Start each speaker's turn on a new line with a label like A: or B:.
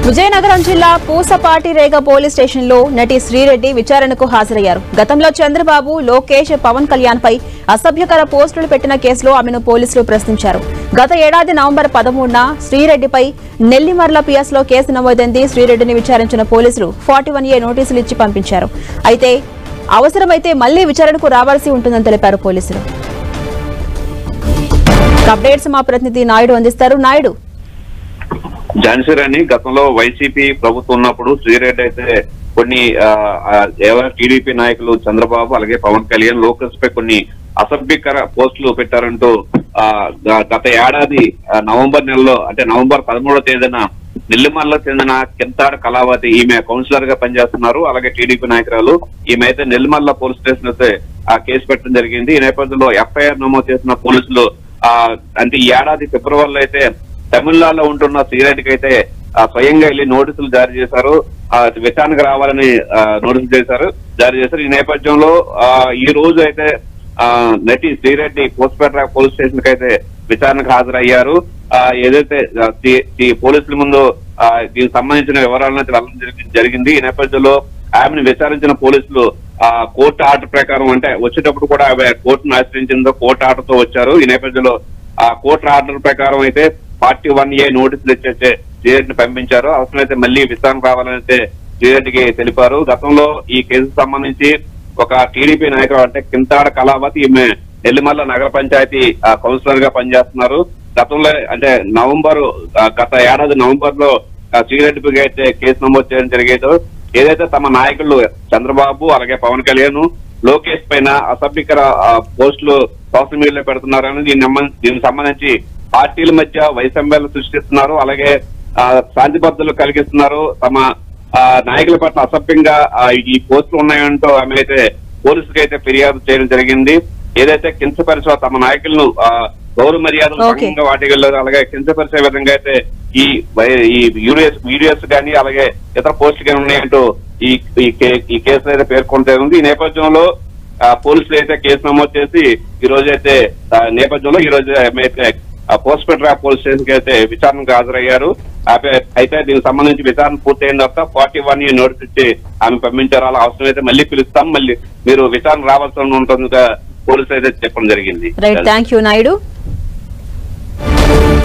A: విజయనగరం జిల్లా Pusapatirega police station లో నటి శ్రీరెడ్డి విచారణకు హాజరయ్యారు. గతంలో చంద్రబాబు, లోకేష్, పవన్ కళ్యాణ్ పై అసభ్యకర పోస్టులు పెట్టిన కేసులో ఆమెను పోలీసులు ప్రశ్నించారు. గత ఏడాది నవంబర్ 13న శ్రీరెడ్డిపై నెల్లిమర్ల పిఎస్ లో కేసు నమోదైంది. శ్రీరెడ్డిని విచారించిన పోలీసులు 41A నోటీసులు ఇచ్చి పంపించారు. అయితే అవసరమైతే మళ్లీ విచారణకు రావాల్సి ఉంటుందని తెలిపారు పోలీసులు. అప్డేట్స్ మా ప్రతినిధి నాయుడు అందిస్తారు. నాయుడు,
B: ఝాన్సీ గతంలో వైసీపీ ప్రభుత్వం ఉన్నప్పుడు శ్రీరెడ్డి అయితే కొన్ని టీడీపీ నాయకులు చంద్రబాబు అలాగే పవన్ కళ్యాణ్ లోకేష్ పై కొన్ని అసభ్యకర పోస్టులు పెట్టారంటూ గత ఏడాది నవంబర్ నెలలో అంటే నవంబర్ 13వ తేదీన నెల్లిమర్లకు చెందిన కింతాడ కళావతి ఈమె కౌన్సిలర్ గా పనిచేస్తున్నారు. అలాగే టీడీపీ నాయకురాలు ఈమె అయితే నెల్లిమర్ల పోలీస్ స్టేషన్ అయితే కేసు పెట్టడం జరిగింది. ఈ నేపథ్యంలో ఎఫ్ఐఆర్ నమోదు చేసిన పోలీసులు అంటే ఈ ఏడాది ఫిబ్రవరిలో అయితే తమిళనాడులో ఉంటున్న శ్రీరెడ్డికి అయితే స్వయంగా వెళ్లి నోటీసులు జారీ చేశారు. విచారణకు రావాలని నోటీసులు జారీ చేశారు. ఈ నేపథ్యంలో ఈ రోజు అయితే నటి శ్రీరెడ్డి పూసపేట పోలీస్ స్టేషన్ కి అయితే విచారణకు హాజరయ్యారు. ఏదైతే పోలీసుల ముందు దీనికి సంబంధించిన వివరాలను అయితే వెళ్ళడం జరిగింది. ఈ నేపథ్యంలో ఆమెను విచారించిన పోలీసులు కోర్టు ఆర్డర్ ప్రకారం అంటే వచ్చేటప్పుడు కూడా ఆమె కోర్టును ఆశ్రయించిందో కోర్టు ఆర్డర్ తో వచ్చారు. ఈ నేపథ్యంలో కోర్టు ఆర్డర్ ప్రకారం అయితే 41A నోటీసులు ఇచ్చే శ్రీరెడ్డిని పంపించారు. అవసరమైతే మళ్లీ విచారణ రావాలని అయితే శ్రీరెడ్డికి తెలిపారు. గతంలో ఈ కేసుకు సంబంధించి ఒక టీడీపీ నాయకుడు అంటే కింతాడ కళావతి ఈమె నెల్లిమర్ల నగర పంచాయతీ కౌన్సిలర్ గా పనిచేస్తున్నారు. గతంలో అంటే గత ఏడాది నవంబర్ లో శ్రీరెడ్డిపై అయితే కేసు నమోదు చేయడం జరిగేదో ఏదైతే తమ నాయకులు చంద్రబాబు అలాగే పవన్ కళ్యాణ్ లోకేష్ పైన అసభ్యకర పోస్టులు సోషల్ మీడియాలో పెడుతున్నారని దీనికి సంబంధించి పార్టీల మధ్య వైషమ్యాలు సృష్టిస్తున్నారు. అలాగే శాంతి భద్రతలు కలిగిస్తున్నారు. తమ నాయకుల పట్ల అసభ్యంగా ఈ పోస్టులు ఉన్నాయంటూ ఆమె అయితే పోలీసులకు అయితే ఫిర్యాదు చేయడం జరిగింది. ఏదైతే కించపరిచే తమ నాయకులను గౌరవ మర్యాదలు భంగంగా వాటికెళ్లారు. అలాగే కించపరిచే విధంగా అయితే ఈ వీడియోస్ కానీ అలాగే ఇతర పోస్టులు కానీ ఉన్నాయంటూ ఈ కేసులో అయితే పేర్కొంటుంది. ఈ నేపథ్యంలో పోలీసులు అయితే కేసు నమోదు చేసి ఈ రోజు అయితే నేపథ్యంలో ఈ రోజు అయితే పూసపేట పోలీస్ స్టేషన్ కి అయితే విచారణకు హాజరయ్యారు. అయితే దీనికి సంబంధించి విచారణ పూర్తయిన తర్వాత 41A నోటీస్ ఇచ్చి ఆమె పంపించారు. అలా అవసరమైతే మళ్ళీ పిలుస్తాం, మళ్ళీ మీరు విచారణ రావాల్సి ఉంటుందిగా పోలీసులు అయితే చెప్పడం జరిగింది.
A: Right, thank you Naidu.